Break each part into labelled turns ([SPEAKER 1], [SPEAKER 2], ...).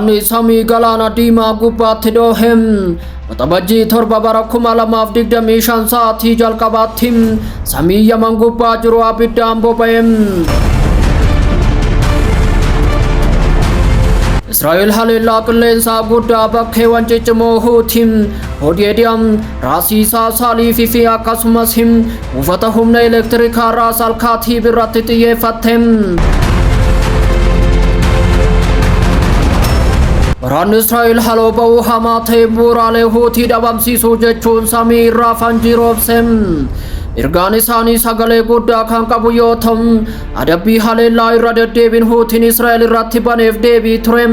[SPEAKER 1] Waraanni samii galaana diimaa gubbaatti dhoohem Waxabajjii torba bara 2025 sa'aatii jalqabaatti samii Yemen gubbaa jiru abiddaan boba'em. Israa'el haleellaa qilleensaa guddaa bakkeewwan ciccimoo Houtiin Houthi raasiisaa Saaliifii fi akkasumas buufata humna elektirikaa Ras Al-Khaatiib irratti xiyyeeffatte. Waraanni Israa'el haloo ba'uu hamaa ta'e bu'uuraalee Houtii dhabamsiisuu jechuun samii irraa fanjii roobse. Ergaan isaanii sagalee guddaa kan qabu yoo ta'u adabbii haleellaa irra deddeebiin Houtiin Israa'el irratti baneef deebii ture.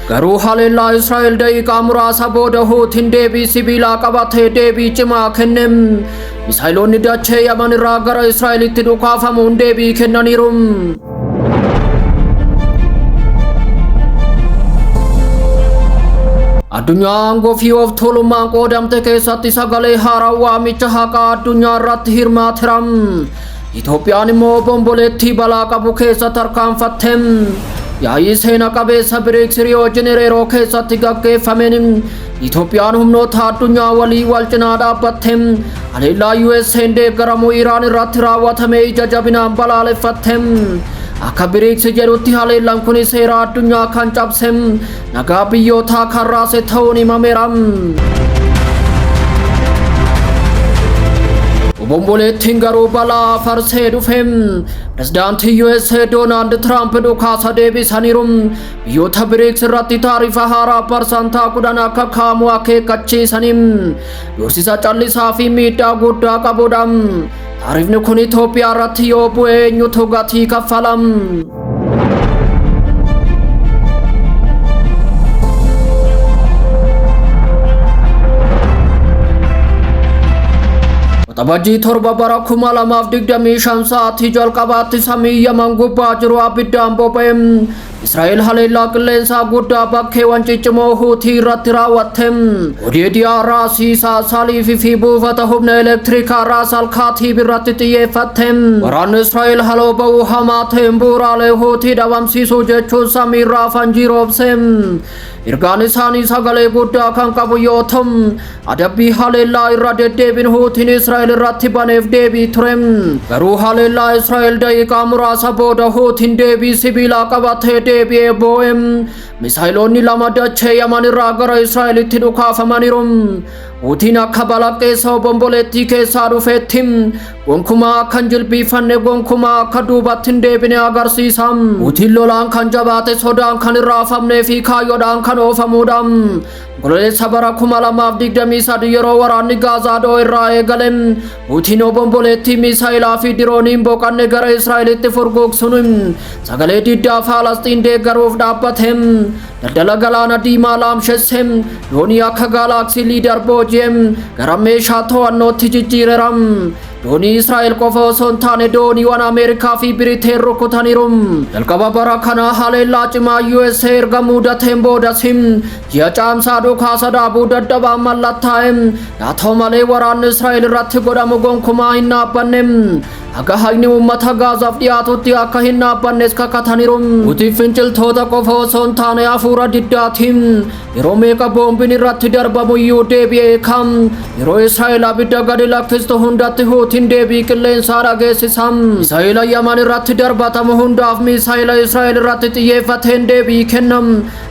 [SPEAKER 1] Garuu haleellaa Israa'el daqiiqaa muraasa booda Houtiin deebii sibiilaa qabatee deebii cimaa kenne. Misaayiloonni dachee Yemen irraa gara Israa'elitti dhukaafamuun deebii kennaniiru. Addunyaa aangoo fi of tuulummaan qoodamte keessatti sagalee haaraa waamicha haqaa addunyaa irratti hirmaateera. Itoophiyaan immoo bomboleettii balaa qabu keessa tarkaanfatte. Yaa'ii seena qabeessa BRICS Riyoo Jenereeroo keessatti gaggeeffameen Itoophiyaan humnoota addunyaa walii wal cinaa dhaabbatte. Haleellaa USA'n deeggaramu Iraan irratti raawwatame ija jabinaan balaaleffatte. Akka BRICS jedhutti haleellaan kun seera addunyaa kan cabse nagaa biyyootaa kan raase ta'uun himameera. Bomboleettiin garuu balaa farsee dhufe. Pirezidaantii USA Doonaald Tiraamp dhukaasa deebisaniiru. Biyyoota BRICS irratti taarifa haaraa parsantaa 10 akka kaa'amu akeekkachiisanii doorsisa callisaa fi miidhaa guddaa qabudha. Taarifni kun Itoophiyaa irratti yoo bu'e eenyutu gatii kaffala? Waxabajjii torba bara 2025 sa'aatii jalqabaatti samii Yemen gubbaa jiru abiddaan boba'e. Israa'el haleellaa qilleensaa guddaa bakkeewwan ciccimoo Houtii irratti raawwatte. Houthi raasiisaa Saaliifii fi buufata humna elektirikaa Ras Al-Khaatiib irratti xiyyeeffatte. Waraanni Israa'el haloo ba'uu hamaa ta'een bu'uuraalee Houtii dhabamsiisuu jechuun samii irraa fanjii roobse. Ergaan isaanii sagalee guddaa kan qabu yoo ta'u adabbii haleellaa irra deddeebiin Houtiin Israa'el irratti baneef deebii ture. Garuu haleellaa Israa'el daqiiqaa muraasa booda Houtiin deebii sibiilaa qabatee deebi'ee boo'e. Misaayiloonni lama dachee Yemen irraa gara Israa'elitti dhukaafamaniiru. Houtiin akka balaqqeessa bomboleettii keessaa dhufeetti gonkumaa akkan jilbiifanne gonkumaa akka duubatti hin deebine agarsiisa. Houtiin lolaan kan jabaate sodaan kan irraafamnee fi kaayyoodhaan kan oofamuudha. Gololessa bara 2023 yeroo waraanni Gaazaa dhoo irraa eegale Houtiin bomboleettii misaayilaa fi dirooniin boqanne gara Israa'elitti furguugsuun sagalee diddaa Falastiin deeggaruuf dhaabbate. Daldala galaana diimaa laamshesse doonii akka gaalaksii liidar booji'e gara meeshaa to'annootti jijjiireera. Doonii Israa'el qofa osoo hin taane dooniiwwan Ameerikaa fi Biriteen rukutaniiru. Jalqaba bara kana haleellaa cimaa USA erga mudateen boodas ji'a caamsaa dhukaasa dhaabuu dadhabaan mallattaa'e. Haa ta'u malee waraanni Israa'el irratti godhamu gonkumaa hin dhaabbanne. Akka haqni uummata Gaazaaf dhiyaatutti akka hin dhaabbannes kakataniiru. Houtiin finciltoota qofa osoo hin taane hafuura diddaatiin yeroo meeqa boombiin irratti darbamu iyyuu deebi'ee kam. Yeroo Israa'el abidda gadi lakkistu hundatti Houtiin deebii qilleensaa dhageessisa. Misaayila Yemen irratti darbatamu hundaaf misaayila Israa'el irratti xiyyeeffateen deebii kenna.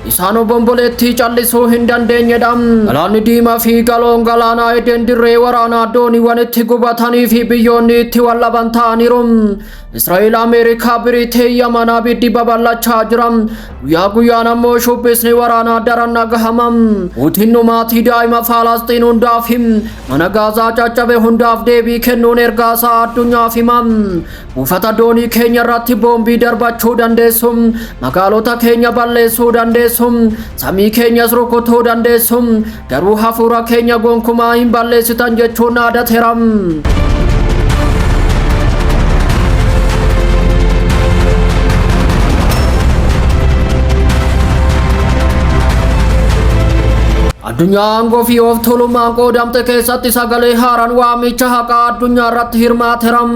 [SPEAKER 1] Isaan bomboleettii callisuu hin dandeenyedha. Galaanni diimaa fi galoon galaanaa Eden dirree waraanaa dooniiwwan itti gubatanii fi biyyoonni itti wallaban ta'aniiru. Israa'el Ameerikaa Biriteen Yemen abiddi babal'achaa jira. Guyyaa guyyaan ammoo shubbisni waraanaa daran dhagahama. Houtiin dhumaatii daa'ima Falastiin hundaaf mana Gaazaa caccabe hundaaf deebii kennuun ergaasaa addunyaaf hima. Buufata doonii keenya irratti boombii darbachuu dandeessu. Magaalota keenya balleessuu dandeessu. Samii keenyas rukutuu dandeessu. Garuu hafuura keenya gonkumaa hin balleessitan jechuun dhaadateera. addunyaan gofii of tolummaan qoodamte keessatti sagalee haaraan waamicha haqaa addunyaa irratti hirmaateram.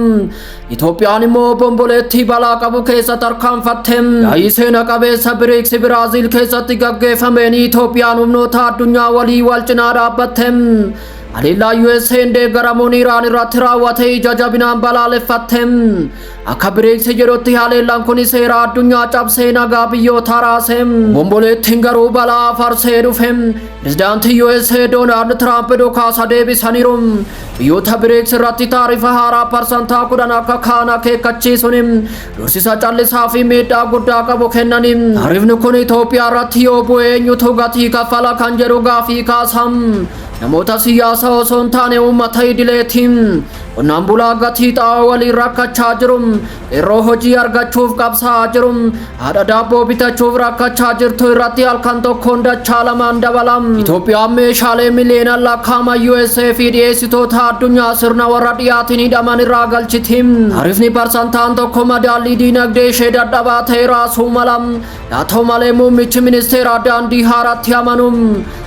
[SPEAKER 1] Itoophiyaan immoo bomboleettii balaa qabu keessa tarkaanfatte. Yaa'ii seena qabeessa BRICS Biraaziil keessatti gaggeeffameen Itoophiyaan humnoota addunyaa walii wal cinaa dhaabbatte. haleellaa USA deeggaramuun Iraan irratti raawwate ija jabinaan balaaleffatte. Akka BRICS jedhutti haleellaan kun seera addunyaa cabsee nagaa biyyoota raase. Bomboleettiin garuu balaa farsee dhufe. Pirezidaantii USA Doonaald Tiraamp dhukaasa deebisaniiru. Biyyoota BRICS irratti taarifa haaraa parsantaa 10 akka kaan akeekkachiisuun dursisa callisaa fi miidhaa guddaa qabu kennani. Taarifni kun Itoophiyaa irratti yoo bu'e eenyutu gatii kaffala kan jedhu gaafii kaasam. Namoota siyaasa osoo hin taane uummata idileetiin qonnaan bulaa gatii xaa'oo waliin rakkachaa jiru. Yeroo hojii argachuuf qabsaa'aa jiru. Haadha daabboo bitachuuf rakkachaa jirtu irratti halkan tokkoon dachaa lamaan dabalam. Itoophiyaan meeshaalee miliyoonaan lakkaa'aman USA fi dhiyeessitoota addunyaa sirna warra dhiyaatiin hidhaman irraa galchiti. Taarifni parsantaan tokko madaallii diinagdee ishee dadhabaa ta'e raasuu mala. Haa ta'u malee muummichi ministeeraa daandii haaraatti amanu.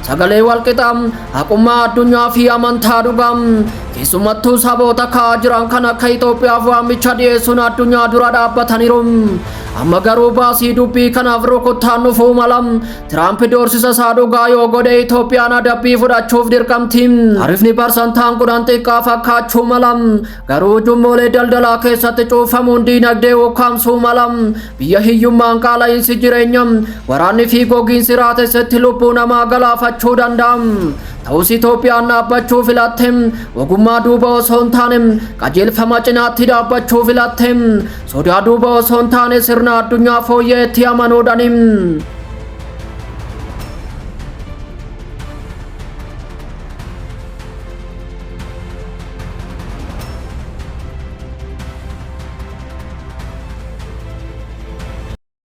[SPEAKER 1] Sagalee walqixa haqummaa addunyaa fi amantaa dhugaa keessumattuu saboota ka'aa jiran kan akka Itoophiyaaf waamicha dhiyeessuun addunyaa dura dhaabbataniiru. Amma garuu baasii dubbii kanaaf rukuttaan dhufuu mala. Tiraamp doorsisa isaa dhugaa yoo godhe Itoophiyaan adabbii fudhachuuf dirqamti. Taarifni parsantaan 10 xiqqaa fakkaachuu mala. Garuu jummoolee daldalaa keessatti cuufamuun diinagdee ukkaamsuu mala. Biyya hiyyummaan qaala'insi jireenya waraanni fi gogiinsi raatessetti lubbuu namaa galaafachuu danda'a. Ta'us Itoophiyaan dhaabbachuu filatte. Ogummaa duuba osoo hin taane qajeelfama cinaatti dhaabbachuu filatte. Sodaa duuba osoo hin taane sirna addunyaa fooyya'eetti amanuudhaan